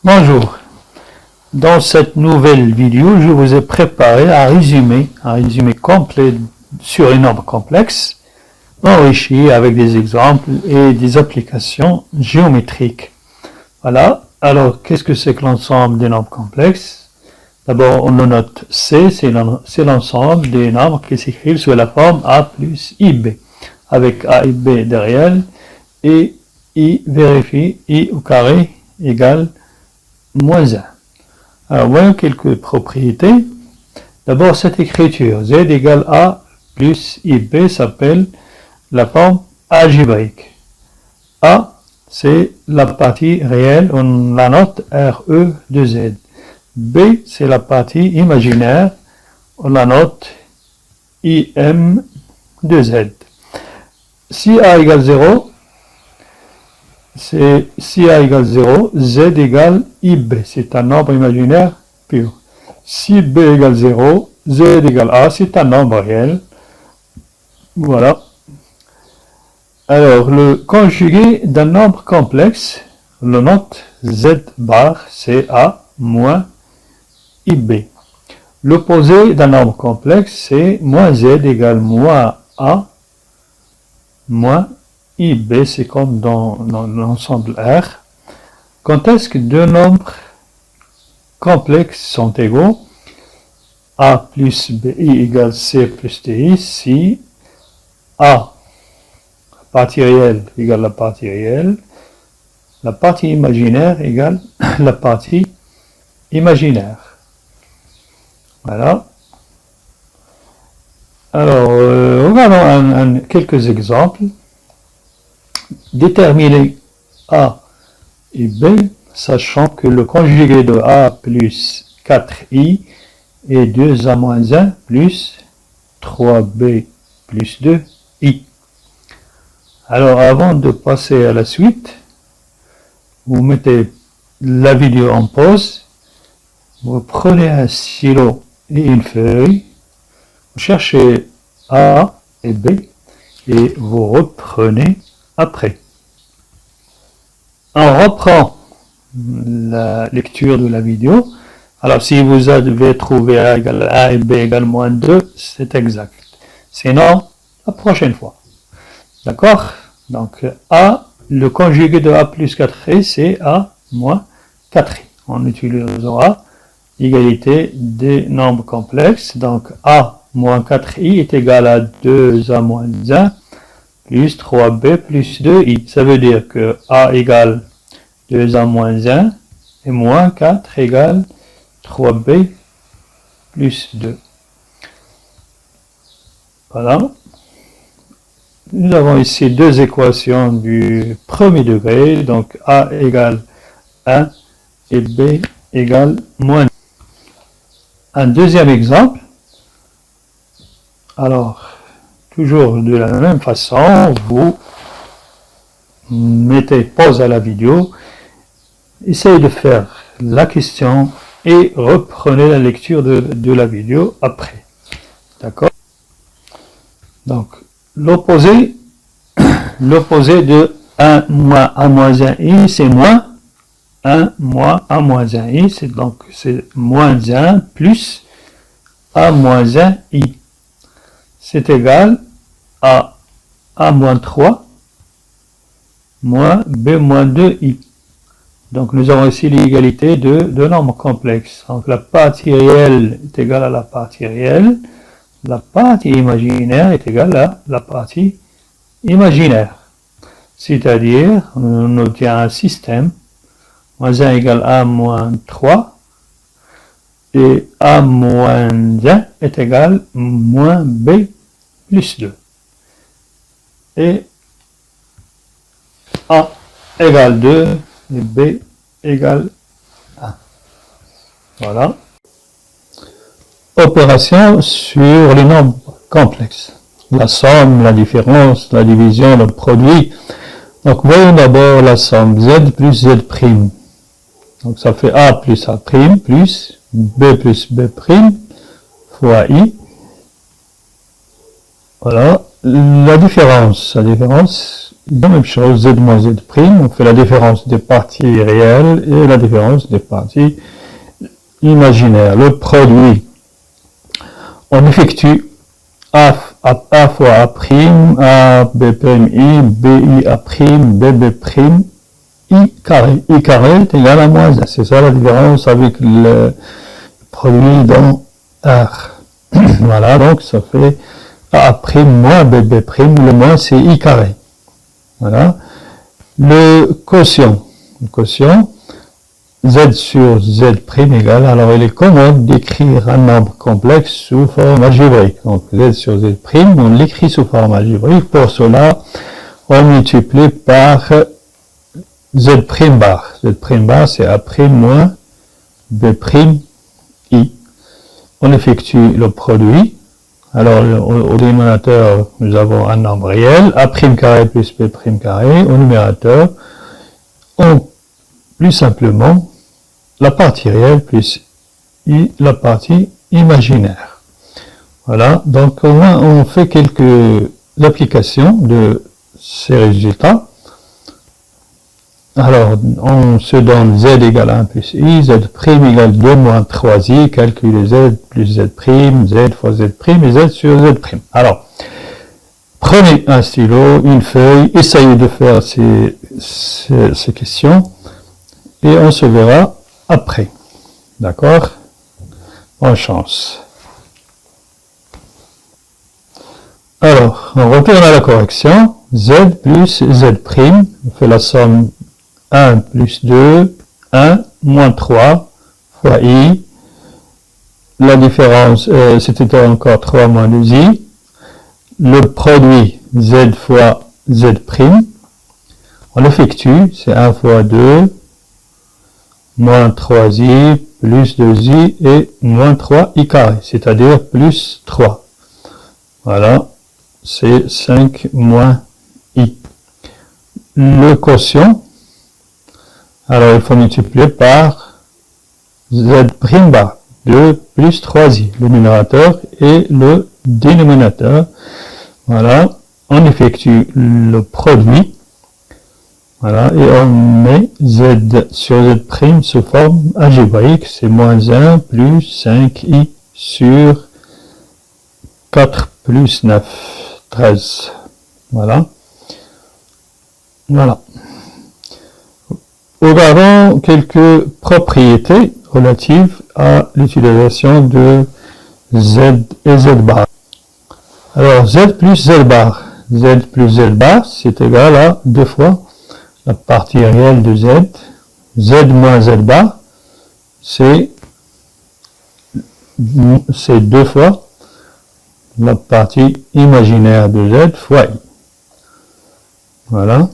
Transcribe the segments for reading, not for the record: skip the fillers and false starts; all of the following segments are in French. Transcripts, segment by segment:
Bonjour, dans cette nouvelle vidéo, je vous ai préparé un résumé complet sur une nombre complexe, enrichi avec des exemples et des applications géométriques. Voilà, alors qu'est-ce que c'est que l'ensemble des nombres complexes? D'abord, on le note C, c'est l'ensemble des nombres qui s'écrivent sous la forme A plus IB, avec A et B derrière, et I vérifie, I au carré égale moins 1. Alors, voyons quelques propriétés. D'abord, cette écriture, Z égale A plus IB, s'appelle la forme algébrique. A, c'est la partie réelle, on la note RE de Z. B, c'est la partie imaginaire, on la note IM de Z. Si A égale 0, si A égale 0, Z égale IB, c'est un nombre imaginaire pur. Si B égale 0, Z égale A, c'est un nombre réel. Voilà. Alors, le conjugué d'un nombre complexe, le note Z bar, c'est A moins IB. L'opposé d'un nombre complexe, c'est moins Z égale moins A moins IB, c'est comme dans l'ensemble R. Quand est-ce que deux nombres complexes sont égaux? A plus BI égale C plus DI si A, la partie réelle, égale la partie réelle, la partie imaginaire égale la partie imaginaire. Voilà. Alors, regardons quelques exemples. Déterminer A et B, sachant que le conjugué de A plus 4i est 2a moins 1 plus 3b plus 2i. Alors, avant de passer à la suite, vous mettez la vidéo en pause, vous prenez un stylo et une feuille, vous cherchez A et B et vous reprenez après. On reprend la lecture de la vidéo. Alors, si vous avez trouvé A égale A et B égale moins 2, c'est exact. Sinon, la prochaine fois. D'accord? Donc, A, le conjugué de A plus 4i, c'est A moins 4i. On utilisera l'égalité des nombres complexes. Donc, A moins 4i est égal à 2A moins 1 plus 3b plus 2i. Ça veut dire que A égale 2a moins 1 et moins 4 égale 3b plus 2. Voilà. Nous avons ici deux équations du premier degré. Donc A égale 1 et B égale moins 1. Un deuxième exemple. Alors, toujours de la même façon, vous mettez pause à la vidéo, essayez de faire la question et reprenez la lecture de la vidéo après. D'accord? Donc, l'opposé de 1 moins 1 moins 1i, c'est moins 1 moins 1 moins 1i, donc c'est moins 1 plus a moins 1i. C'est égal à A moins 3 moins B moins 2i. Donc nous avons ici l'égalité de deux nombres complexes. Donc la partie réelle est égale à la partie réelle, la partie imaginaire est égale à la partie imaginaire. C'est-à-dire, on obtient un système, moins 1 égale A moins 3, et A moins 1 est égal à moins B plus 2. Et A égale 2 et B égale 1. Voilà. Opération sur les nombres complexes. La somme, la différence, la division, le produit. Donc voyons d'abord la somme Z plus Z'. Donc ça fait A plus A' plus B fois I. Voilà. La différence la même chose, z moins z', on fait la différence des parties réelles et la différence des parties imaginaires. Le produit, on effectue A fois A', A, B', I, BI, A', BB', I carré. I carré est égal à moins 1. C'est ça la différence avec le produit dans R. Voilà, donc ça fait A' moins BB', le moins c'est I carré. Voilà. Le quotient. Z sur Z' égale, alors il est commode d'écrire un nombre complexe sous forme algébrique. Donc Z sur Z', on l'écrit sous forme algébrique. Pour cela, on multiplie par Z' bar. Z' bar, c'est A' moins B' I. On effectue le produit. Alors, au dénominateur, nous avons un nombre réel, A' carré plus B' carré. Au numérateur, plus simplement, la partie réelle plus I, la partie imaginaire. Voilà, donc au moins on fait quelques applications de ces résultats. Alors, on se donne Z égale 1 plus I, Z' égale 2 moins 3I, calculer Z plus Z', Z fois Z' et Z sur Z'. Alors, prenez un stylo, une feuille, essayez de faire ces questions et on se verra après. D'accord? Bonne chance. Alors, on retourne à la correction. Z plus Z', on fait la somme 1 plus 2, 1 moins 3 fois I. La différence, c'était encore 3 moins 2I. Le produit Z fois Z', on l'effectue, c'est 1 fois 2, moins 3i, plus 2i et moins 3i carré, c'est-à-dire plus 3. Voilà, c'est 5 moins i. Le quotient, alors il faut multiplier par Z' bar, 2 plus 3i, le numérateur et le dénominateur. Voilà, on effectue le produit. Voilà, et on met Z sur Z' sous forme algébrique, c'est moins 1 plus 5i sur 4 plus 9, 13. Voilà. Voilà. Regardons quelques propriétés relatives à l'utilisation de Z et Z bar. Alors, Z plus Z bar. Z plus Z bar, c'est égal à 2 fois la partie réelle de Z. Z moins Z bar, c'est 2 fois la partie imaginaire de Z fois I. Voilà.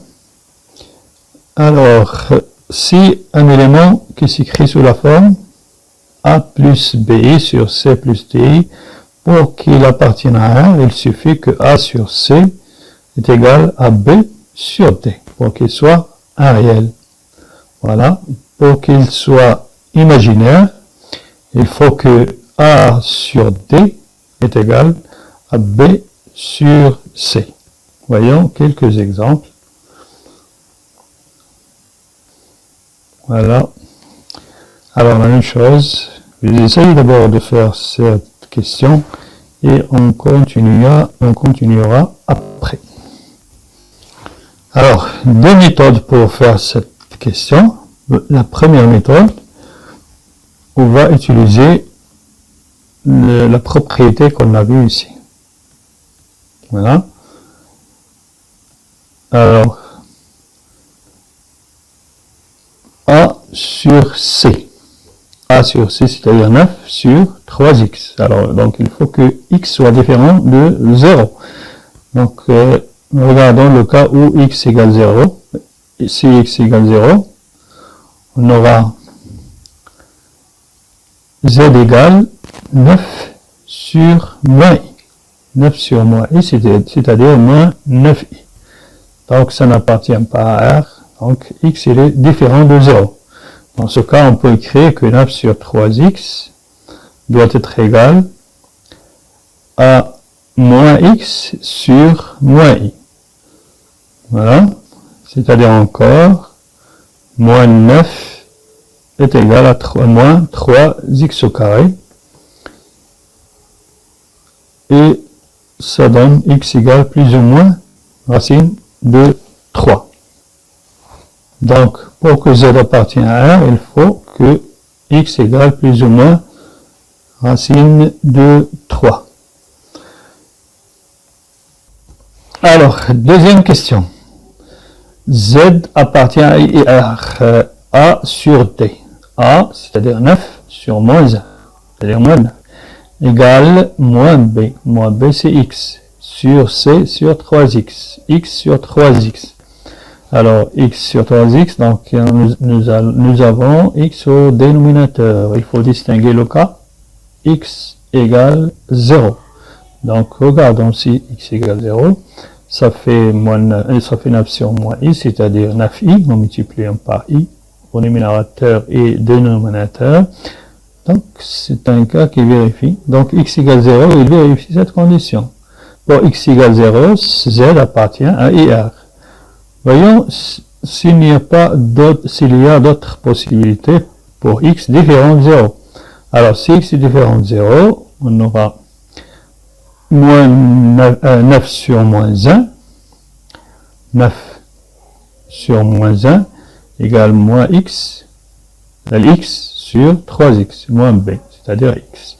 Alors, si un élément qui s'écrit sous la forme A plus BI sur C plus DI, pour qu'il appartienne à R, il suffit que A sur C est égal à B sur D, pour qu'il soit un réel. Voilà. Pour qu'il soit imaginaire, il faut que A sur D est égal à B sur C. Voyons quelques exemples. Voilà. Alors, la même chose. J'essaye d'abord de faire cette question et on continuera après. Alors, deux méthodes pour faire cette question. La première méthode, on va utiliser la propriété qu'on a vue ici. Voilà. Alors, A sur C. A sur C, c'est-à-dire 9 sur 3x. Alors, donc, il faut que x soit différent de 0. Donc, regardons le cas où x égale 0. Et si x égale 0, on aura z égale 9 sur moins i. 9 sur moins i, c'est-à-dire moins 9i. Donc, ça n'appartient pas à R. Donc, x il est différent de 0. Dans ce cas, on peut écrire que 9 sur 3x doit être égal à moins x sur moins i. Voilà. C'est-à-dire encore, moins 9 est égal à moins 3x au carré. Et ça donne x égale plus ou moins racine de 3. Donc, pour que z appartienne à R, il faut que x égale plus ou moins racine de 3. Alors, deuxième question. Z appartient à R, A sur D. A, c'est-à-dire 9 sur moins 1, c'est-à-dire moins 9, égale moins B. Moins B, c'est X sur C sur 3X. X sur 3X. Alors, X sur 3X, donc nous avons X au dénominateur. Il faut distinguer le cas. X égale 0. Donc, regardons si X égale 0. Ça fait 9 sur moins I, c'est-à-dire 9I, nous multiplions par I au numérateur et dénominateur. Donc, c'est un cas qui vérifie. Donc, x égale 0, il vérifie cette condition. Pour x égale 0, z appartient à IR. Voyons s'il y a d'autres possibilités pour x différent de 0. Alors, si x est différent de 0, on aura moins 9 sur moins 1. 9 sur moins 1 égale moins x, x sur 3x, moins b, c'est-à-dire x.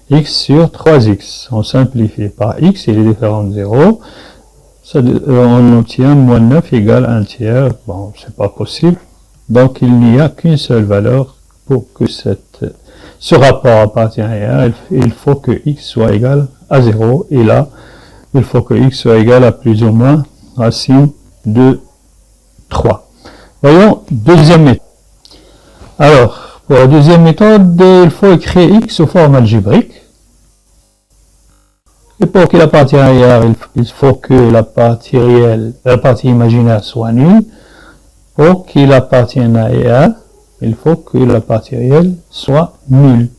X sur 3x, on simplifie par x, il est différent de 0. On obtient moins 9 égale 1 tiers. Bon, c'est pas possible. Donc, il n'y a qu'une seule valeur pour que ce rapport appartienne à R. Il faut que x soit égal à 0. Et là, il faut que x soit égal à plus ou moins racine de 3. Voyons, deuxième méthode. Alors, pour la deuxième méthode, il faut écrire x sous forme algébrique. Et pour qu'il appartienne à R, il faut que la partie réelle, la partie imaginaire soit nulle. Pour qu'il appartienne à R, il faut que la partie réelle soit nulle.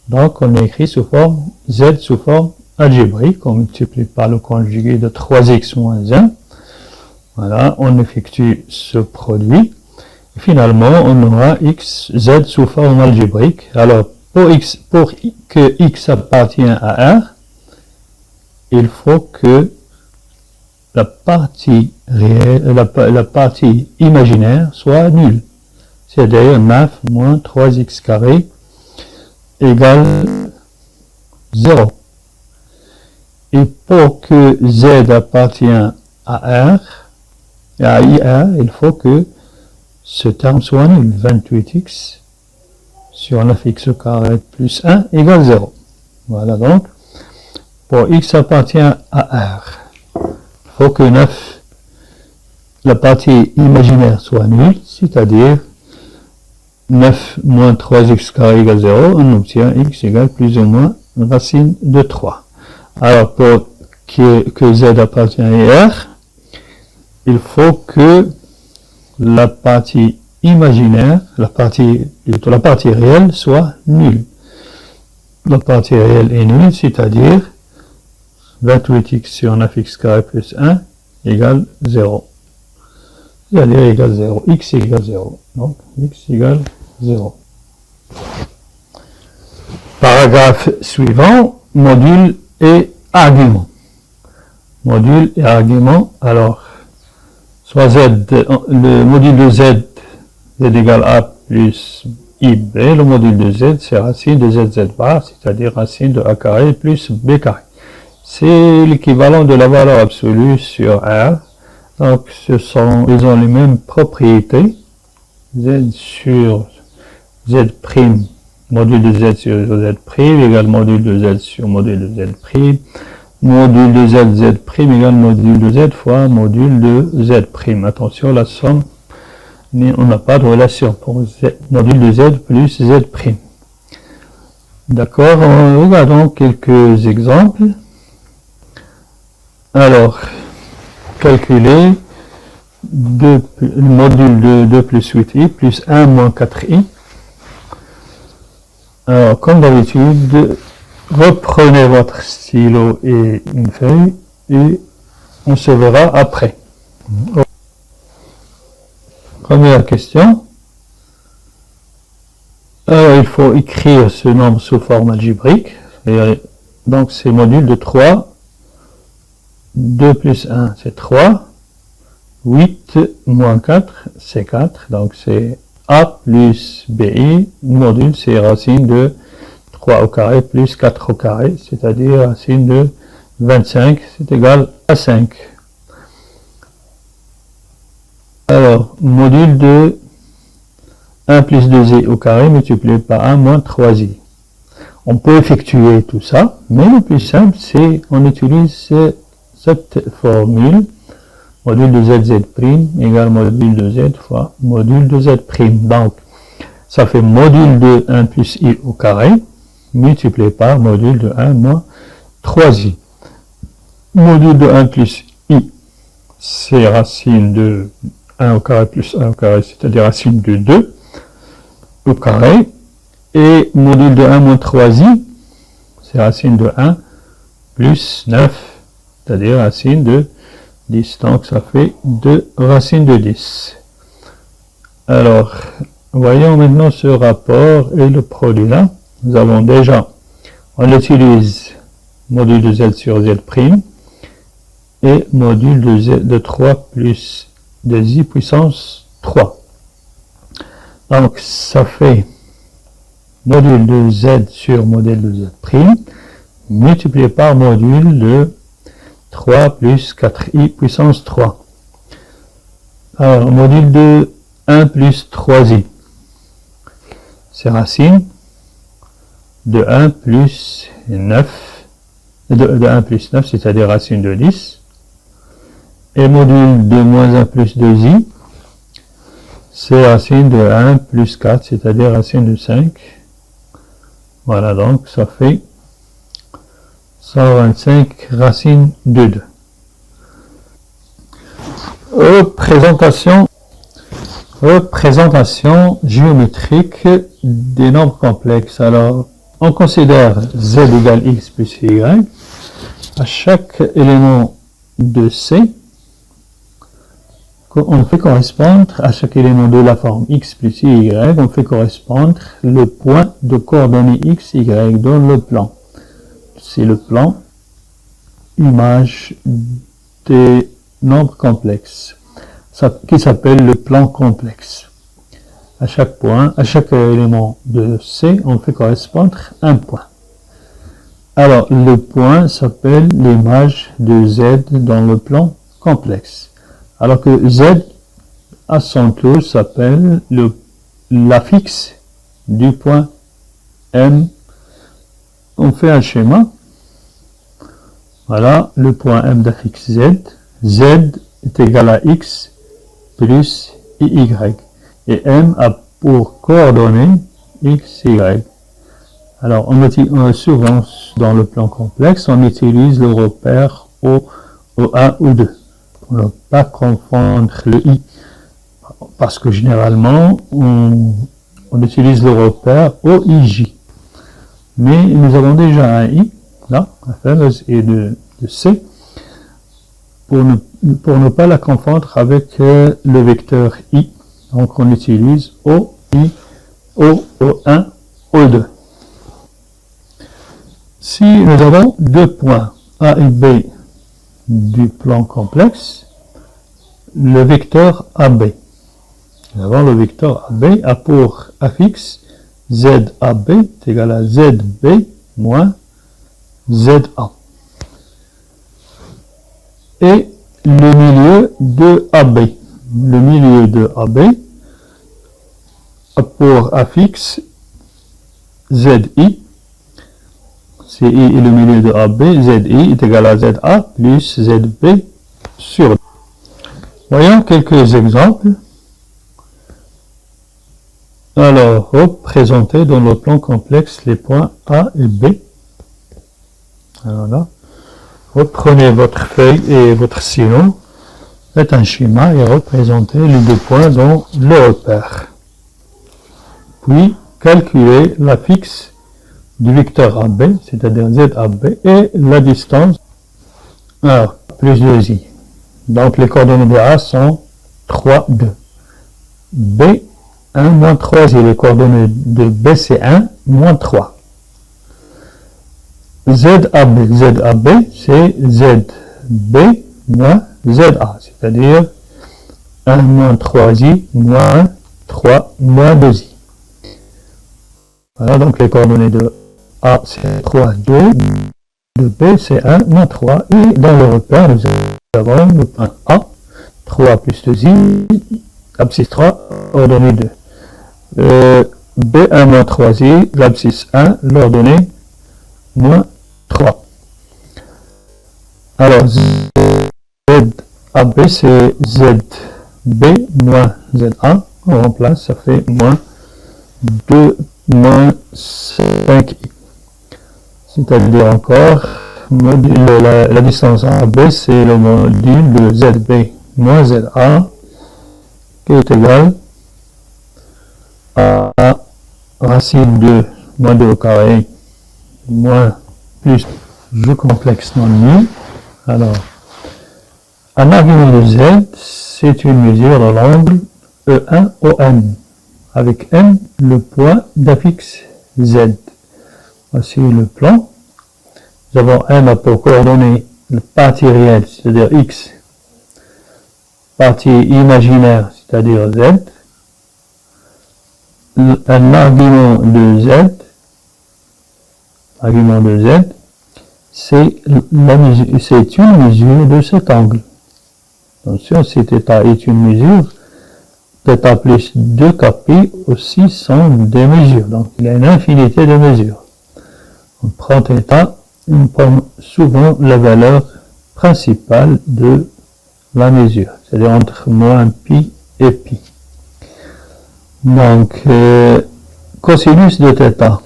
Donc, on écrit sous forme z sous forme algébrique. On multiplie par le conjugué de 3x moins 1. Voilà, on effectue ce produit. Et finalement, on aura z sous forme algébrique. Alors, pour que x appartienne à R, il faut que la partie réelle, la partie imaginaire soit nulle. C'est-à-dire 9 moins 3x carré égale 0. Et pour que z appartienne à R, à IR, il faut que ce terme soit nul. 28x sur 9x au carré plus 1 égale 0. Voilà donc. Pour x appartient à R, il faut que 9, la partie imaginaire soit nulle, c'est-à-dire 9 moins 3x carré égale 0, on obtient x égale plus ou moins racine de 3. Alors, pour que z appartient à R, il faut que la partie imaginaire, la partie réelle soit nulle. La partie réelle est nulle, c'est-à-dire 28x sur 9x carré plus 1 égale 0. C'est-à-dire égale 0. X égale 0. Donc, x égale 0. Paragraphe suivant, module et argument. Module et argument. Alors, soit z, le module de z égale a plus ib. Le module de z, c'est racine de z bar, c'est-à-dire racine de a carré plus b carré. C'est l'équivalent de la valeur absolue sur R. Donc, ils ont les mêmes propriétés. Z sur Z', module de Z sur Z' égale module de Z sur module de Z'. Module de Z, Z' égale module de Z fois module de Z'. Attention, la somme, on n'a pas de relation pour Z, module de Z plus Z'. D'accord, regardons quelques exemples. Alors, calculer le module de 2 plus 8i plus 1 moins 4i. Alors, comme d'habitude, reprenez votre stylo et une feuille et on se verra après. Première question. Alors, il faut écrire ce nombre sous forme algébrique. Et donc, c'est module de 3. 2 plus 1, c'est 3. 8 moins 4, c'est 4. Donc, c'est A plus BI. Module, c'est racine de 3 au carré plus 4 au carré, c'est-à-dire racine de 25, c'est égal à 5. Alors, module de 1 plus 2i au carré multiplié par 1 moins 3i. On peut effectuer tout ça, mais le plus simple, c'est on utilise cette formule, module de z égale module de z fois module de z'. Donc, ça fait module de 1 plus i au carré multiplié par module de 1 moins 3i. Module de 1 plus i, c'est racine de 1 au carré plus 1 au carré, c'est-à-dire racine de 2 au carré. Et module de 1 moins 3i, c'est racine de 1 plus 9, c'est-à-dire racine de 10. Donc ça fait 2 racines de 10. Alors, voyons maintenant ce rapport et le produit là. Nous avons déjà, on utilise module de z sur z' et module de z de 3 plus 2i puissance 3. Donc ça fait module de z sur module de z' multiplié par module de 3 plus 4i puissance 3. Alors, module de 1 plus 3i, c'est racine de 1 plus 9, de 1 plus 9, c'est-à-dire racine de 10. Et module de moins 1 plus 2i, c'est racine de 1 plus 4, c'est-à-dire racine de 5. Voilà, donc ça fait 125 racines de 2. Représentation géométrique des nombres complexes. Alors, on considère z égale x plus y. À chaque élément de C, on fait correspondre à chaque élément de la forme x plus y, on fait correspondre le point de coordonnées x, y dans le plan. C'est le plan image des nombres complexes, qui s'appelle le plan complexe. À chaque point, à chaque élément de C, on fait correspondre un point. Alors, le point s'appelle l'image de Z dans le plan complexe. Alors que Z, à son tour, s'appelle l'affixe du point M. On fait un schéma. Voilà, le point M d'affixe Z. Z est égal à X plus IY. Et M a pour coordonnées X, Y. Alors, souvent, dans le plan complexe, on utilise le repère O1 ou 2. Pour ne pas confondre le I. Parce que généralement, on utilise le repère OIJ. Mais nous avons déjà un I, là, la fameuse I de C, pour ne pas la confondre avec le vecteur I. Donc, on utilise OI, O1, O2. Si nous avons deux points A et B du plan complexe, le vecteur AB. Nous avons le vecteur AB a pour affixe ZAB est égal à ZB moins ZA. Et le milieu de AB. Le milieu de AB a pour affixe ZI. CI est le milieu de AB. ZI est égal à ZA plus ZB sur 2. Voyons quelques exemples. Alors, représentez dans le plan complexe les points A et B. Alors là, reprenez votre feuille et votre stylo, faites un schéma et représentez les deux points dans le repère. Puis, calculez l'affixe du vecteur AB, c'est-à-dire ZAB, et la distance, alors, plus 2i. Donc, les coordonnées de A sont 3, 2. B1 moins 3, et les coordonnées de B c'est 1 moins 3. ZAB, c'est ZB moins ZA, c'est-à-dire 1 moins 3i moins 3 moins 2i. Voilà, donc les coordonnées de A c'est 3, 2, de B c'est 1 moins 3, et dans le repère nous avons le point A, 3 plus 2i, abscisse 3, ordonnée 2. B1 moins 3i, l'abscisse 1, l'ordonnée moins 3. Alors, ZAB, c'est ZB moins ZA. On remplace, ça fait moins 2 moins 5i. C'est-à-dire encore, la distance AB, c'est le module de ZB moins ZA, qui est égal à racine de moins 2 au carré moins plus, je complexe non nu. Alors, un argument de Z, c'est une mesure de l'angle E1 ON, avec M le point d'affixe Z. Voici le plan. Nous avons M a pour coordonnées la partie réelle, c'est-à-dire X, partie imaginaire, c'est-à-dire Z, un argument de Z, c'est une mesure de cet angle. Attention, si θ est une mesure, θ plus 2kp aussi sont des mesures. Donc, il y a une infinité de mesures. On prend θ, on prend souvent la valeur principale de la mesure, c'est-à-dire entre moins pi et pi. Donc, cosinus de θ.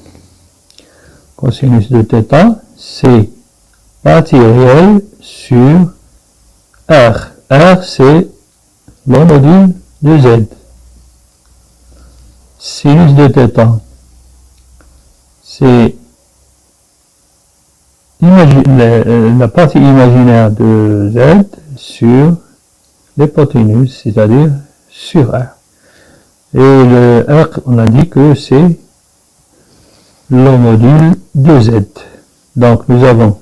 Cosinus de θ, c'est partie réelle sur R. R, c'est le module de Z. Sinus de θ, c'est la partie imaginaire de Z sur l'hypoténuse, c'est-à-dire sur R. Et le R, on a dit que c'est le module de Z. Donc nous avons,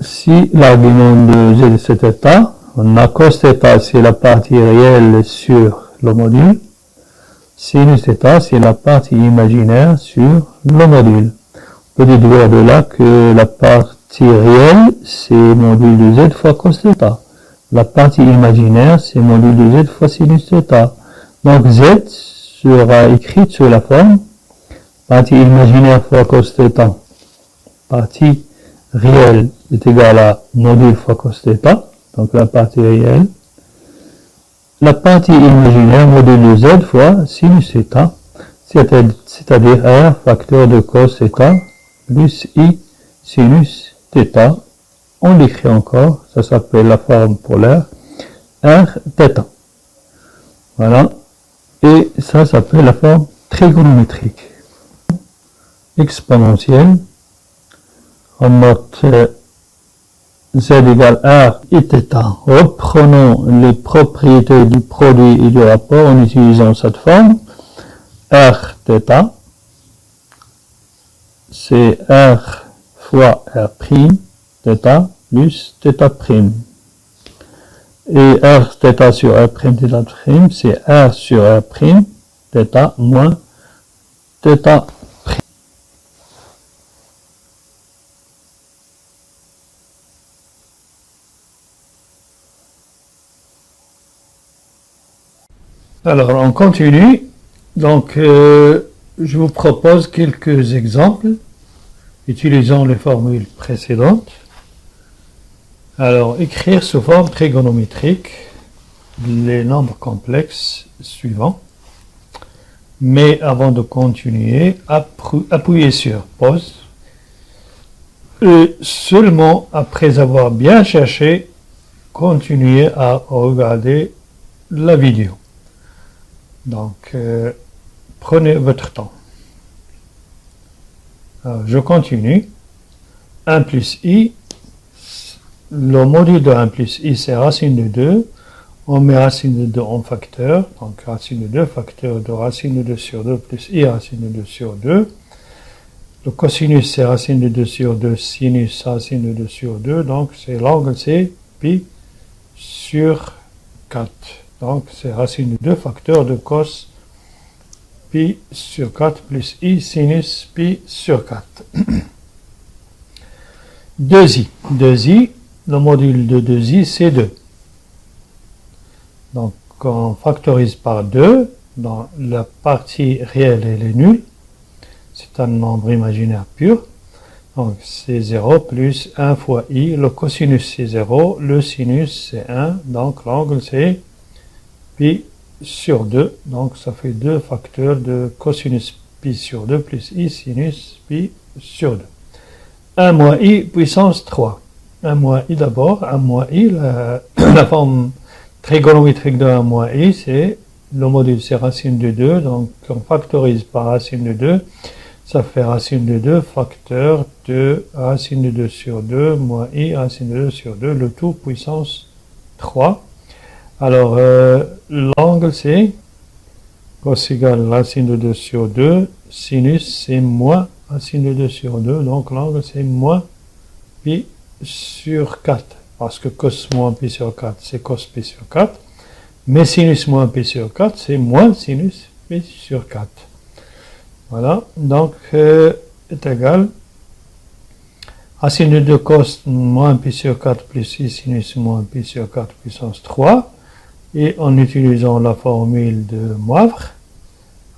si l'argument de Z c'est θ, on a cos θ, c'est la partie réelle sur le module, sinus θ, c'est la partie imaginaire sur le module. On peut déduire de là que la partie réelle, c'est module de Z fois cos θ. La partie imaginaire, c'est module de Z fois sinus θ. Donc Z sera écrite sous la forme partie imaginaire fois cos θ. Partie réelle est égale à module fois cos θ, donc la partie réelle. La partie imaginaire, module de Z fois sinus θ, c'est-à-dire R facteur de cos θ plus I sinus θ. On l'écrit encore, ça s'appelle la forme polaire, R θ. Voilà, et ça s'appelle la forme trigonométrique. Exponentielle, on note Z égale R et θ. Reprenons les propriétés du produit et du rapport en utilisant cette forme. R θ, c'est R fois R', θ plus θ'. Et R θ sur R', θ', c'est R sur R', θ moins θ'. Alors, on continue. Donc, je vous propose quelques exemples utilisant les formules précédentes. Alors, écrire sous forme trigonométrique les nombres complexes suivants. Mais avant de continuer, appuyez sur pause. Et seulement après avoir bien cherché, continuez à regarder la vidéo. Donc, prenez votre temps. Alors, je continue. 1 plus i, le module de 1 plus i, c'est racine de 2. On met racine de 2 en facteur, donc racine de 2 facteur de racine de 2 sur 2 plus i racine de 2 sur 2. Le cosinus c'est racine de 2 sur 2, sinus racine de 2 sur 2, donc c'est l'angle c'est pi sur 4. Donc c'est racine de 2 facteur de cos pi sur 4 plus i sinus pi sur 4. 2i. 2i, le module de 2i c'est 2. Donc on factorise par 2, dans la partie réelle elle est nulle, c'est un nombre imaginaire pur, donc c'est 0 plus 1 fois i, le cosinus c'est 0, le sinus c'est 1, donc l'angle c'est pi sur 2, donc ça fait 2 facteurs de cosinus pi sur 2 plus i sinus pi sur 2. 1 moins i puissance 3. 1 moins i d'abord, 1 moins i, la forme trigonométrique de 1 moins i, c'est le module c'est racine de 2, donc on factorise par racine de 2, ça fait racine de 2 facteur de racine de 2 sur 2 moins i racine de 2 sur 2, le tout puissance 3. Alors l'angle c'est cos égale racine de 2 sur 2, sinus c'est moins racine de 2 sur 2, donc l'angle c'est moins pi sur 4, parce que cos moins pi sur 4 c'est cos pi sur 4, mais sinus moins pi sur 4 c'est moins sinus pi sur 4. Voilà, donc est égal racine de 2 cos moins pi sur 4 plus i sinus moins pi sur 4 puissance 3, et en utilisant la formule de Moivre,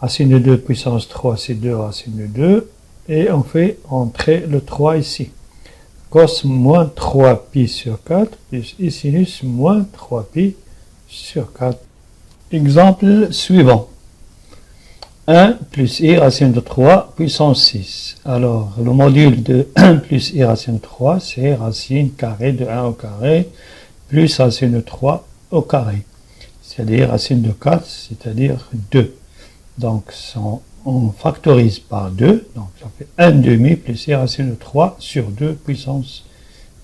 racine de 2 puissance 3 c'est 2 racine de 2, et on fait entrer le 3 ici. Cos moins 3 pi sur 4 plus i sinus moins 3 pi sur 4. Exemple suivant. 1 plus i racine de 3 puissance 6. Alors, le module de 1 plus i racine de 3, c'est racine carrée de 1 au carré plus racine de 3 au carré. C'est-à-dire racine de 4, c'est-à-dire 2. Donc, on factorise par 2, donc ça fait 1 demi plus i racine de 3 sur 2 puissance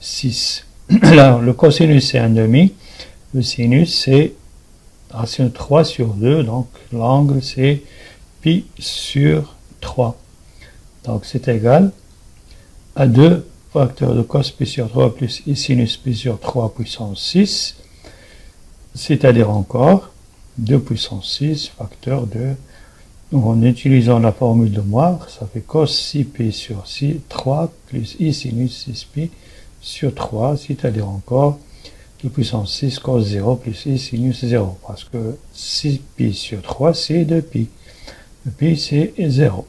6. Là, le cosinus c'est 1 demi, le sinus c'est racine de 3 sur 2, donc l'angle c'est pi sur 3. Donc c'est égal à 2 facteur de cos pi sur 3 plus i sinus pi sur 3 puissance 6, c'est-à-dire encore 2 puissance 6 facteur de... Donc en utilisant la formule de Moivre, ça fait cos 6 pi sur 6, 3 plus i sinus 6 pi sur 3, c'est-à-dire encore 2 puissance 6 cos 0 plus i sinus 0, parce que 6 pi sur 3 c'est 2 pi. Le pi c'est 0.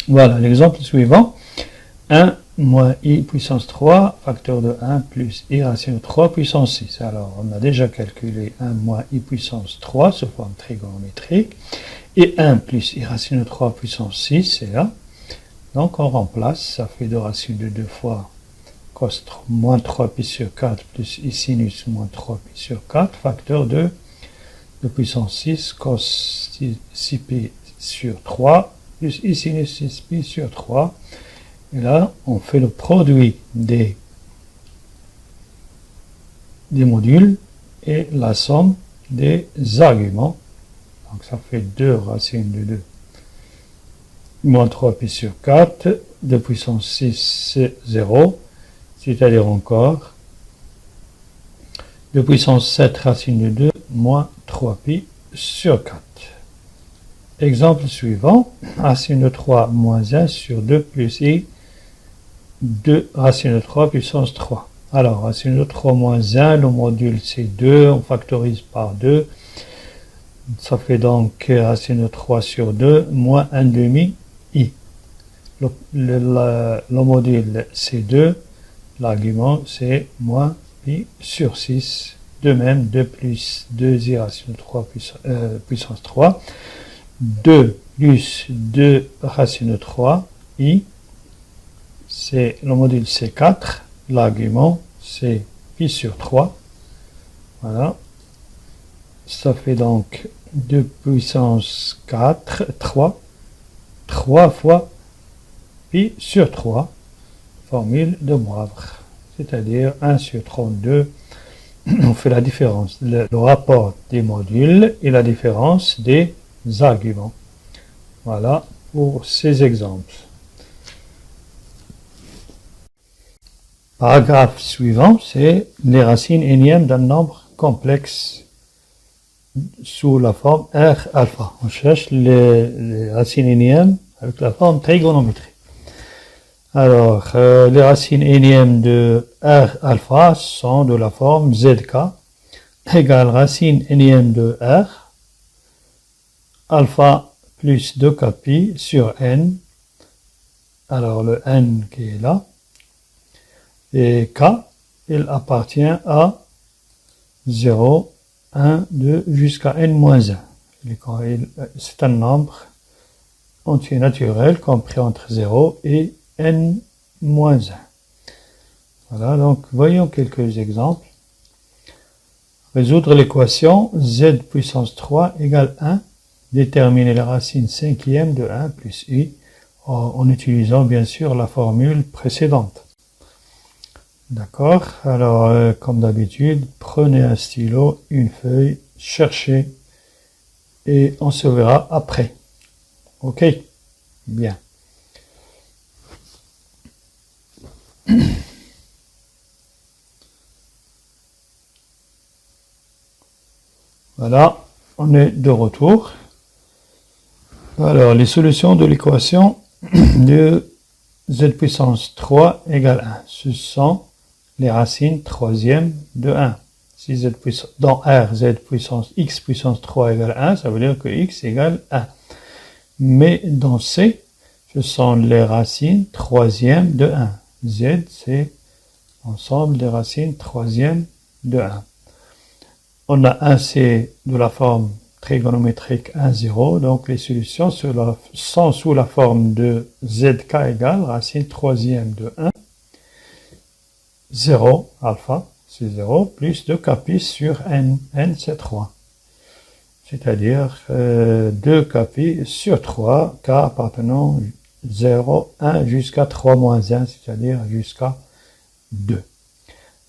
Voilà l'exemple suivant. 1 moins i puissance 3, facteur de 1 plus i racine de 3 puissance 6. Alors on a déjà calculé 1 moins i puissance 3 sous forme trigonométrique. Et 1 plus i racine de 3 puissance 6, c'est là. Donc on remplace, ça fait 2 racines de 2 fois cos moins 3 pi sur 4 plus i sinus moins 3 pi sur 4, facteur de puissance 6 cos 6 pi sur 3 plus i sinus 6 pi sur 3. Et là, on fait le produit des modules et la somme des arguments. Donc ça fait 2 racines de 2 moins 3 pi sur 4, 2 puissance 6 c'est 0, c'est-à-dire encore 2 puissance 7 racine de 2 moins 3 pi sur 4. Exemple suivant, racine de 3 moins 1 sur 2 plus i, 2 racine de 3 puissance 3. Alors, racine de 3 moins 1, le module c'est 2, on factorise par 2. Ça fait donc racine de 3 sur 2 moins 1 demi i. Le module c'est 2, l'argument c'est moins pi sur 6. De même, 2 plus 2i racine de 3 puissance 3. 2 plus 2 racine de 3 i. C'est le module c'est 4. L'argument c'est pi sur 3. Voilà. Ça fait donc 2 puissance 4, 3 fois pi sur 3, formule de Moivre, c'est-à-dire 1 sur 32 on fait la différence, le rapport des modules et la différence des arguments. Voilà pour ces exemples. Paragraphe suivant, c'est les racines énièmes d'un nombre complexe sous la forme R alpha. On cherche les racines énièmes avec la forme trigonométrique. Alors, les racines énièmes de R alpha sont de la forme ZK égale racine énième de R alpha plus 2k pi sur n. Alors, le n qui est là. Et k, il appartient à 0, 1, 2 jusqu'à n-1. C'est un nombre entier naturel compris entre 0 et n-1. Voilà, donc voyons quelques exemples. Résoudre l'équation z puissance 3 égale 1. Déterminer la racine cinquième de 1 plus i en utilisant bien sûr la formule précédente. D'accord, alors comme d'habitude, prenez un stylo, une feuille, cherchez et on se verra après. Ok, bien. Voilà, on est de retour. Alors, les solutions de l'équation de z puissance 3 égale 1, ce sont les racines troisième de 1. Si z puissance, dans R, z puissance x puissance 3 égale 1, ça veut dire que x égale 1. Mais dans C, ce sont les racines troisième de 1. Z, c'est l'ensemble des racines troisième de 1. On a un C de la forme trigonométrique 1, 0, donc les solutions sont sous la forme de zk égale racine troisième de 1, 0, alpha, c'est 0, plus 2k pi sur n, n c'est 3. C'est-à-dire 2k pi sur 3, k appartenant 0, 1 jusqu'à 3 moins 1, c'est-à-dire jusqu'à 2.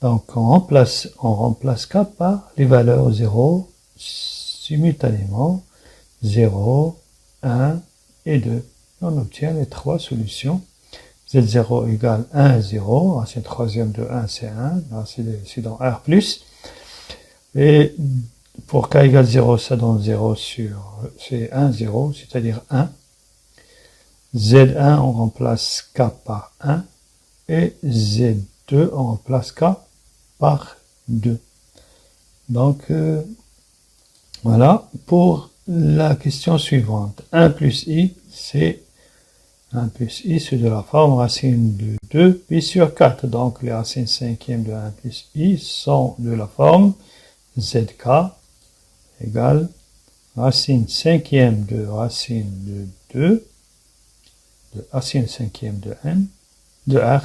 Donc on remplace k par les valeurs 0 simultanément, 0, 1 et 2. On obtient les trois solutions. Z0 égale 1, 0, racine troisième de 1, c'est 1, c'est dans R+. Et pour k égale 0, ça donne 0 c'est 1, 0, c'est-à-dire 1. Z1, on remplace k par 1, et Z2, on remplace k par 2. Donc, voilà, pour la question suivante. 1 plus i, c'est de la forme racine de 2 pi sur 4. Donc, les racines cinquièmes de 1 plus i sont de la forme zk égale racine cinquième de racine de 2, de racine cinquième de n, de r,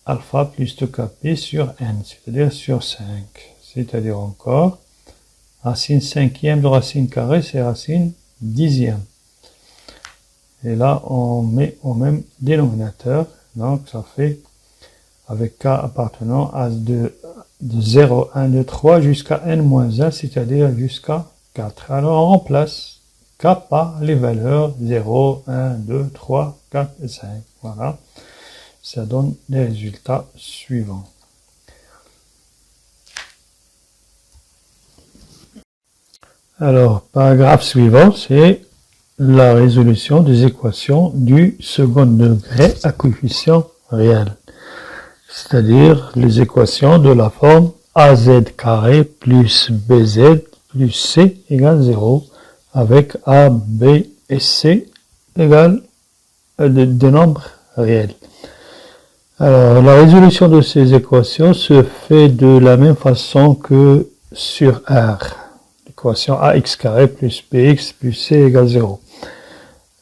alpha plus 2k pi sur n, c'est-à-dire sur 5. C'est-à-dire encore, racine cinquième de racine carrée, c'est racine dixième. Et là, on met au même dénominateur. Donc, ça fait avec k appartenant à de 0, 1, 2, 3 jusqu'à n-1, c'est-à-dire jusqu'à 4. Alors, on remplace k par les valeurs 0, 1, 2, 3, 4 et 5. Voilà. Ça donne les résultats suivants. Alors, paragraphe suivant, c'est la résolution des équations du second degré à coefficient réel. C'est-à-dire les équations de la forme az carré plus bz plus c égale 0 avec a, b et c égale des nombres réels. Alors, la résolution de ces équations se fait de la même façon que sur R. L'équation ax carré plus bx plus c égale 0.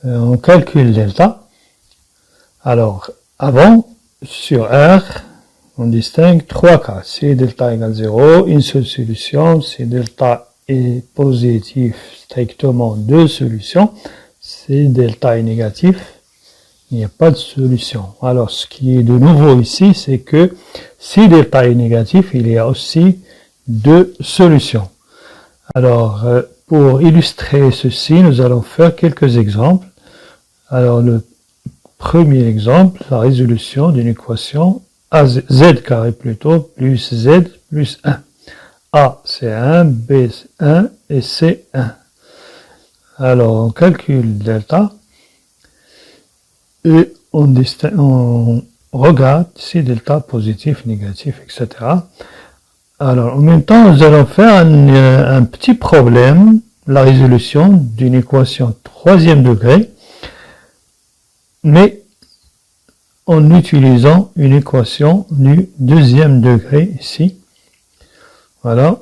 On calcule delta. Alors, avant, sur R, on distingue 3 cas. Si delta égale 0, une seule solution. Si delta est positif, strictement deux solutions. Si delta est négatif, Il n'y a pas de solution. Alors, ce qui est de nouveau ici, c'est que si delta est négatif, il y a aussi deux solutions. Alors, pour illustrer ceci, nous allons faire quelques exemples. Alors, le premier exemple, la résolution d'une équation z carré plutôt, plus z plus 1. A, c'est 1, B, c'est 1 et C, 1. Alors, on calcule delta et on regarde si delta positif, négatif, etc. Alors, en même temps, nous allons faire un petit problème, la résolution d'une équation troisième degré, mais en utilisant une équation du deuxième degré ici. Voilà.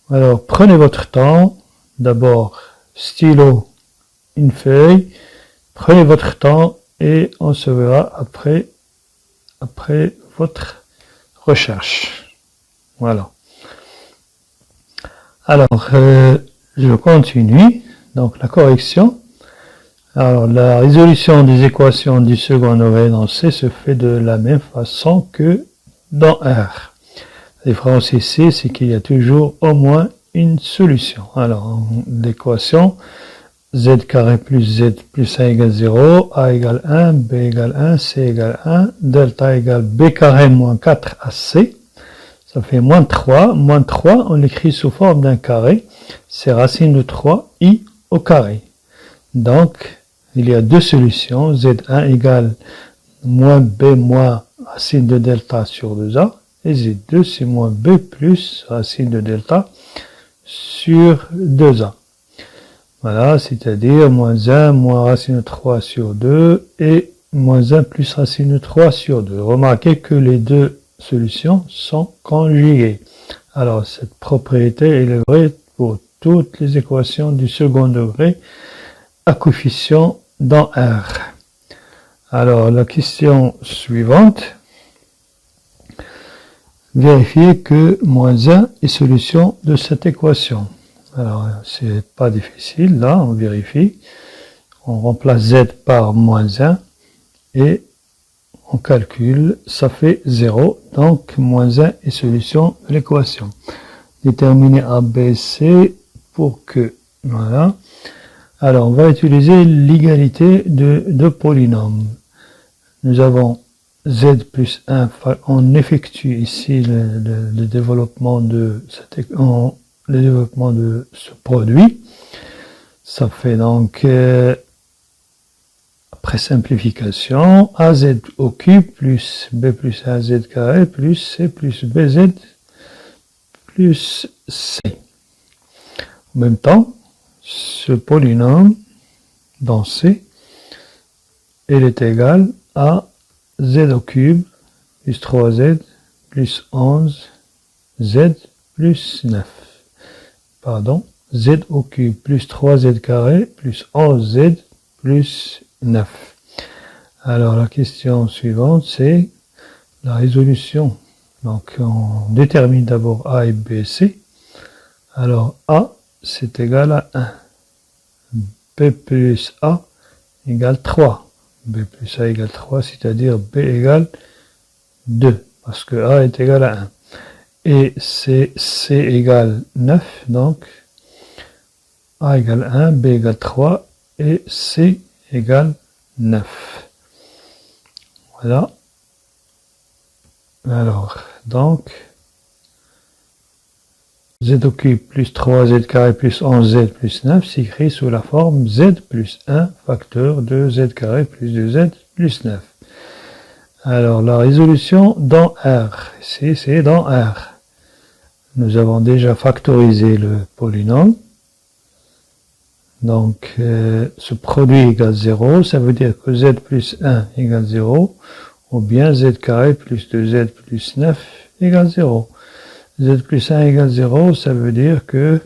Alors, prenez votre temps. D'abord, stylo, une feuille. Prenez votre temps et on se verra après votre recherche. Voilà. Alors, je continue. Donc, la correction. Alors, la résolution des équations du second degré dans C se fait de la même façon que dans R. La différence ici, c'est qu'il y a toujours au moins une solution. Alors, l'équation z carré plus z plus 1 égale 0, a égale 1, b égale 1, c égale 1, delta égale b carré moins 4ac, ça fait moins 3. Moins 3, on l'écrit sous forme d'un carré, c'est racine de 3i au carré. Donc, il y a deux solutions, z1 égale moins b moins racine de delta sur 2a, et z2 c'est moins b plus racine de delta sur 2a. Voilà, c'est-à-dire moins 1 moins racine de 3 sur 2 et moins 1 plus racine de 3 sur 2. Remarquez que les deux solutions sont conjuguées. Alors, cette propriété est vraie pour toutes les équations du second degré à coefficient dans R. Alors, la question suivante. Vérifiez que moins 1 est solution de cette équation. Alors, c'est pas difficile, là, on vérifie. On remplace z par moins 1 et on calcule, ça fait 0. Donc, moins 1 est solution de l'équation. Déterminer A, B, C pour que, voilà. Alors, on va utiliser l'égalité de deux polynômes. Nous avons z plus 1, on effectue ici le développement de ce produit. Ça fait donc, après simplification, az au cube plus b plus az carré plus c plus bz plus c. En même temps, ce polynôme dans C, il est égal à z au cube plus 3z plus 11 z plus 9. Pardon, z au cube plus 3z carré plus 11z plus 9. Alors la question suivante, c'est la résolution. Donc on détermine d'abord A et B, C. Alors A, c'est égal à 1. B plus A égale 3. B plus A égale 3, c'est-à-dire B égale 2, parce que A est égal à 1. Et C égale 9, donc A égale 1, B égale 3, et C égale 9. Voilà. Alors, donc, z au cube plus 3z carré plus 11z plus 9 s'écrit sous la forme z plus 1 facteur de z carré plus 2z plus 9. Alors, la résolution dans R. Ici, c'est dans R. Nous avons déjà factorisé le polynôme. Donc, ce produit égale 0, ça veut dire que z plus 1 égale 0, ou bien z carré plus 2z plus 9 égale 0. Z plus 1 égale 0, ça veut dire que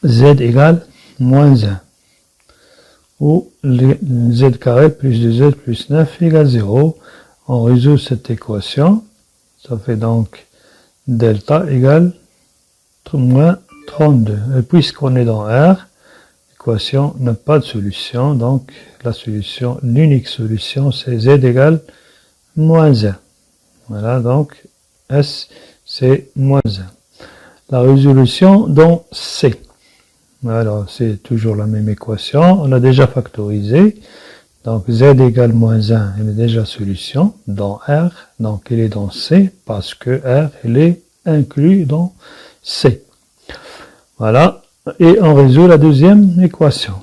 z égale moins 1. Ou z carré plus 2z plus 9 égale 0. On résout cette équation. Ça fait donc delta égale moins 32. Et puisqu'on est dans R, équation n'a pas de solution, donc l'unique solution, c'est z égale moins 1. Voilà, donc S, c'est moins 1. La résolution dans C. Alors, c'est toujours la même équation. On a déjà factorisé. Donc, z égale moins 1, elle est déjà solution dans R. Donc, elle est dans C parce que R, elle est inclus dans C. Voilà. Et on résout la deuxième équation.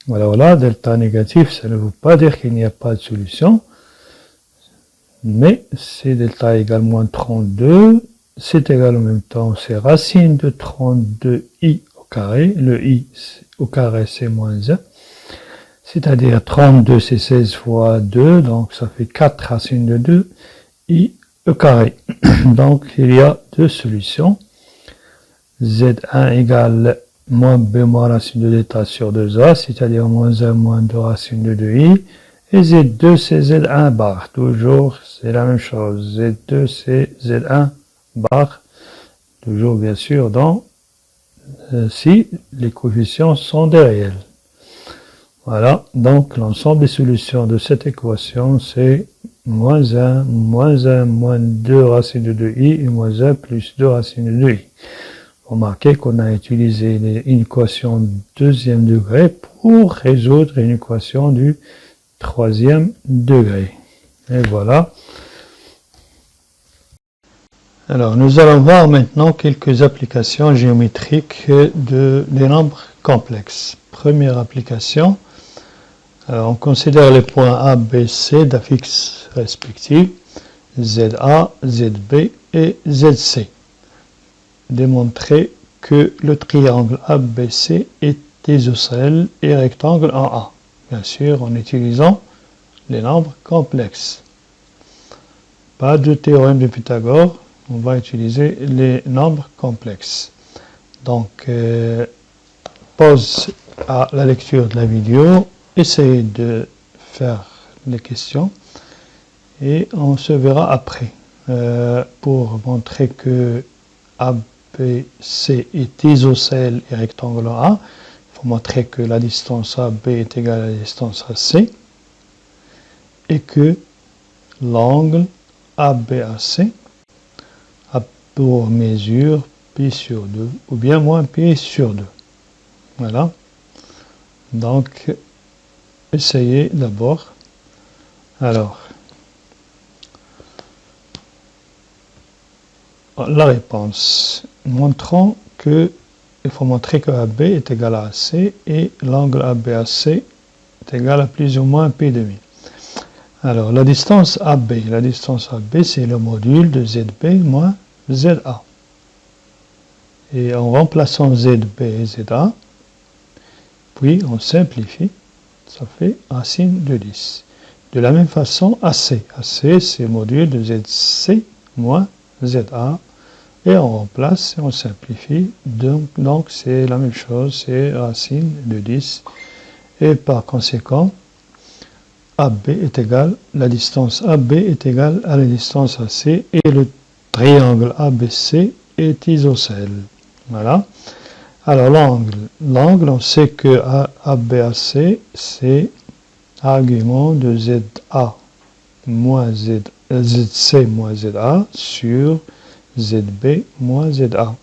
Voilà, delta négatif, ça ne veut pas dire qu'il n'y a pas de solution. Mais c'est delta égale moins 32. C'est égal en même temps, c'est racine de 32i au carré. Le i au carré, c'est moins 1. C'est-à-dire 32, c'est 16 fois 2, donc ça fait 4 racines de 2, i au carré. Donc, il y a deux solutions. Z1 égale moins b moins racine de delta sur 2a, c'est-à-dire moins 1 moins 2 racine de 2i. Et Z2, c'est Z1 bar. Toujours, c'est la même chose. Z2, c'est Z1 bar. Toujours, bien sûr, si les coefficients sont des réels. Voilà. Donc, l'ensemble des solutions de cette équation, c'est moins 1, moins 2 racine de 2i et moins 1 plus 2 racine de 2i. Remarquez qu'on a utilisé une équation deuxième degré pour résoudre une équation du troisième degré. Et voilà. Alors, nous allons voir maintenant quelques applications géométriques des nombres complexes. Première application, on considère les points A, B, C d'affixes respectifs, ZA, ZB et ZC. Démontrer que le triangle ABC est isocèle et rectangle en A. Bien sûr, en utilisant les nombres complexes. Pas de théorème de Pythagore, on va utiliser les nombres complexes. Donc, pause à la lecture de la vidéo, essayez de faire les questions et on se verra après. Pour montrer que ABC est isocèle et rectangle en A, il faut montrer que la distance AB est égale à la distance AC et que l'angle ABAC a pour mesure pi sur 2 ou bien moins pi sur 2. Voilà. Donc, essayez d'abord. Alors, la réponse. Montrons que il faut montrer que AB est égal à AC et l'angle ABAC est égal à plus ou moins pi demi. Alors, la distance AB, c'est le module de ZB moins ZA. Et en remplaçant ZB et ZA, puis on simplifie, ça fait racine de 10. De la même façon, AC, c'est le module de ZC moins ZA. Et on remplace et on simplifie. Donc c'est la même chose, c'est racine de 10. Et par conséquent, AB est égal, la distance AB est égale à la distance AC et le triangle ABC est isocèle. Voilà. Alors l'angle, on sait que ABAC, c'est argument de ZA moins ZC moins ZA sur ZB moins ZA.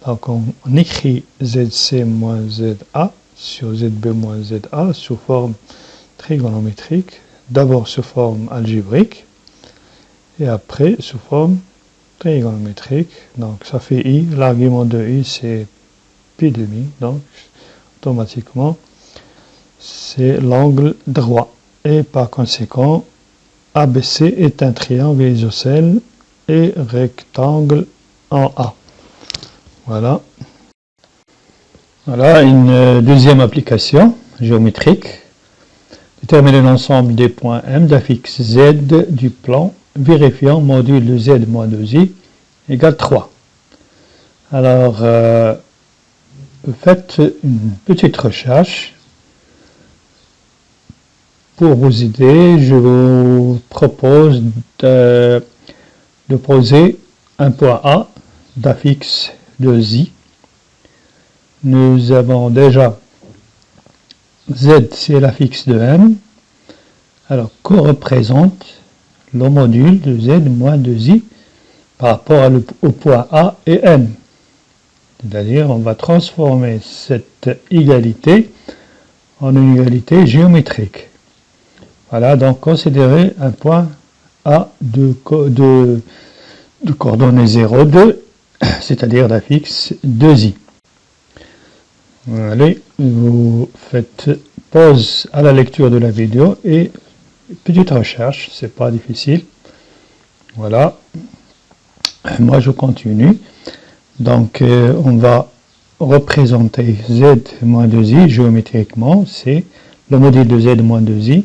Donc on écrit ZC moins ZA sur ZB moins ZA sous forme trigonométrique, d'abord sous forme algébrique et après sous forme trigonométrique. Donc ça fait I, l'argument de I c'est pi demi, donc automatiquement c'est l'angle droit et par conséquent ABC est un triangle isocèle et rectangle en A. Voilà. Voilà une deuxième application géométrique. Déterminer l'ensemble des points M d'affixe Z du plan vérifiant module de Z moins 2i égale 3. Alors, faites une petite recherche. Pour vous aider, je vous propose de poser un point A d'affixe de Z. Nous avons déjà Z c'est la fixe de M. Alors, qu'on représente le module de Z moins 2I par rapport au point A et M. C'est-à-dire, on va transformer cette égalité en une égalité géométrique. Voilà, donc considérez un point A de coordonnées 0, 2, c'est-à-dire la fixe 2i. Allez, vous faites pause à la lecture de la vidéo et petite recherche, c'est pas difficile. Voilà, moi je continue. Donc on va représenter z moins 2i géométriquement, c'est le module de z moins 2i,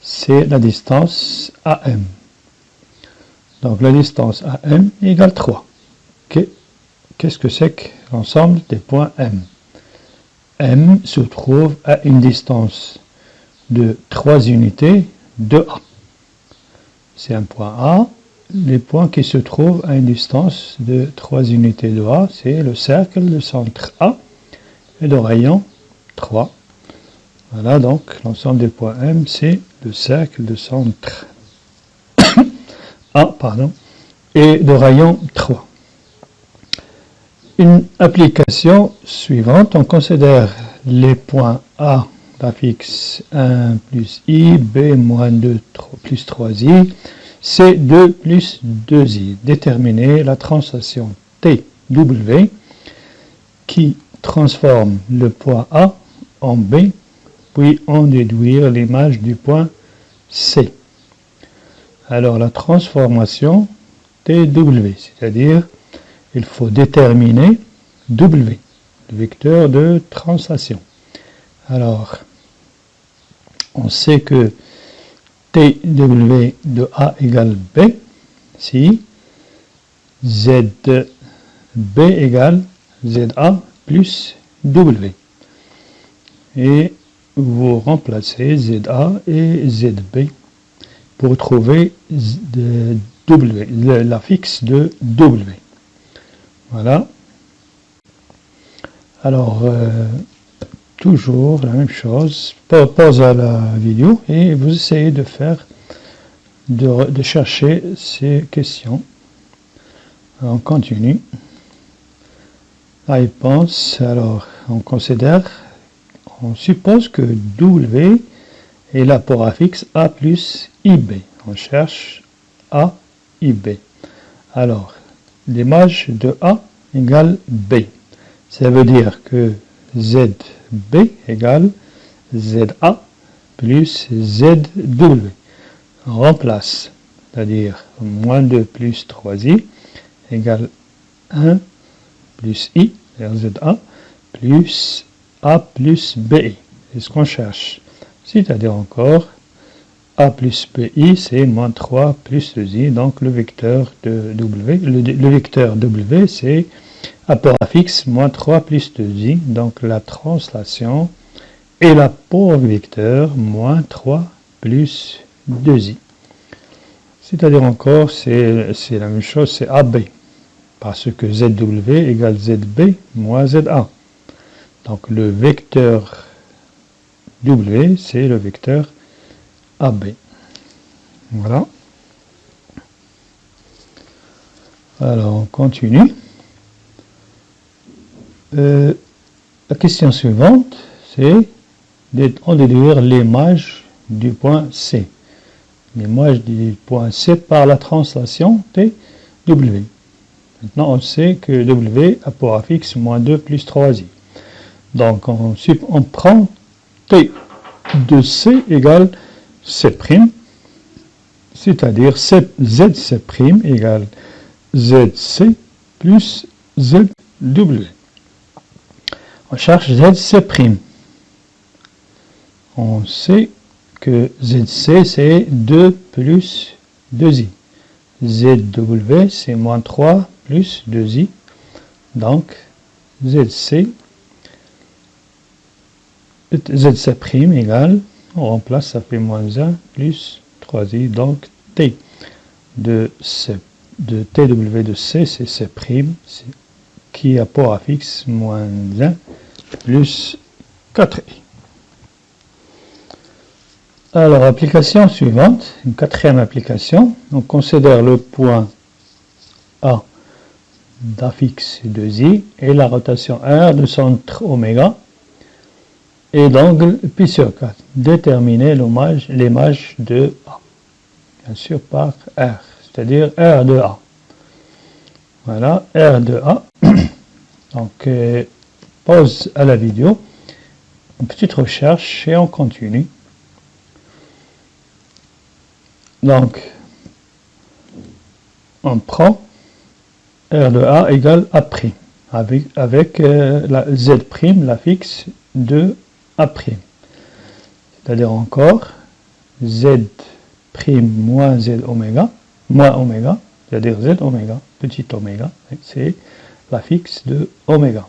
c'est la distance AM. Donc la distance AM égale 3. Qu'est-ce que c'est que l'ensemble des points M? M se trouve à une distance de 3 unités de A. C'est un point A. Les points qui se trouvent à une distance de 3 unités de A, c'est le cercle de centre A et le rayon 3. Voilà, donc l'ensemble des points M, c'est le cercle de centre A, et de rayon 3. Une application suivante, on considère les points A, la fixe 1 plus I, B moins 2 plus 3I, C2 plus 2I. Déterminer la translation TW qui transforme le point A en B, puis en déduire l'image du point C. Alors la transformation TW, c'est-à-dire il faut déterminer W, le vecteur de translation. Alors, on sait que TW de A égale B, si ZB égale ZA plus W. Et vous remplacez ZA et ZB pour trouver la fixe de W. Voilà. Alors, toujours la même chose. Pause à la vidéo et vous essayez de chercher ces questions. On continue. La réponse, alors, on suppose que W est l'apport à fixe A plus IB. On cherche A, IB. Alors, l'image de A égale B. Ça veut dire que ZB égale ZA plus ZW. On remplace, c'est-à-dire moins 2 plus 3i égale 1 plus I, c'est-à-dire ZA, plus A plus BI. C'est ce qu'on cherche. C'est-à-dire encore A plus BI, c'est moins 3 plus 2i, donc le vecteur de W. Le vecteur W, c'est apport à fixe, moins 3 plus 2i, donc la translation et l'apport vecteur, moins 3 plus 2i. C'est-à-dire encore, c'est la même chose, c'est AB, parce que ZW égale ZB moins ZA. Donc le vecteur W, c'est le vecteur AB. Voilà. Alors, on continue. La question suivante, c'est en déduire l'image du point C. L'image du point C par la translation TW. Maintenant, on sait que W a pour affixe moins 2 plus 3i. Donc, on prend T de C égale C', c'est-à-dire ZC' égale ZC plus ZW. On cherche ZC'. On sait que ZC c'est 2 plus 2i. ZW c'est moins 3 plus 2i. Donc ZC' égale, on remplace, ça fait moins 1 plus 3i. Donc T de TW de C, c'est C', qui a pour affixe moins 1 plus 4i. Alors, application suivante, une quatrième application. On considère le point A d'affixe 2i et la rotation R de centre oméga et d'angle pi sur 4. Déterminer l'image de A, bien sûr par R, c'est-à-dire R de A. Voilà, R de A. Donc, pause à la vidéo, une petite recherche et on continue. Donc, on prend R de A égale A', avec la Z', la fixe de A'. C'est-à-dire encore Z' moins Z oméga, moins oméga, c'est-à-dire Z oméga, petit oméga, c'est la fixe de oméga,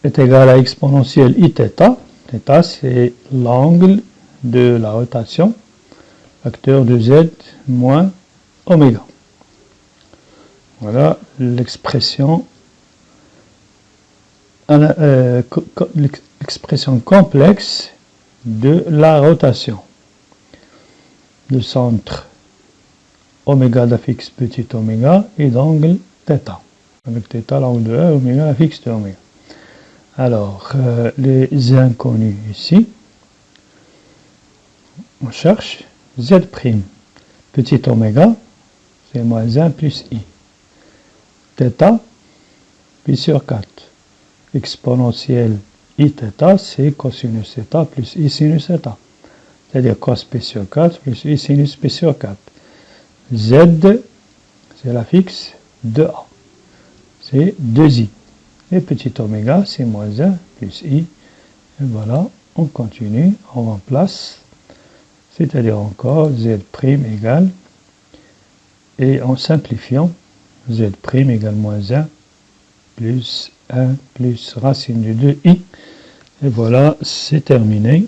est égal à exponentielle I θ. Θ, c'est l'angle de la rotation, facteur de Z moins oméga. Voilà l'expression complexe de la rotation de centre oméga d'affixe petit oméga et d'angle θ. Avec θ, l'angle de R, oméga, la fixe de oméga. Alors, les inconnus ici, on cherche Z', petit oméga, c'est moins 1 plus I. θ, pi sur 4. Exponentielle I θ, c'est cosinus θ plus I sinus θ. C'est-à-dire cos pi sur 4 plus I sinus pi sur 4. Z, c'est la fixe de A. C'est 2i. Et petit oméga, c'est moins 1 plus i. Et voilà, on continue, on remplace. C'est-à-dire encore Z' égale, et en simplifiant, Z' égale moins 1 plus 1 plus racine de 2i. Et voilà, c'est terminé.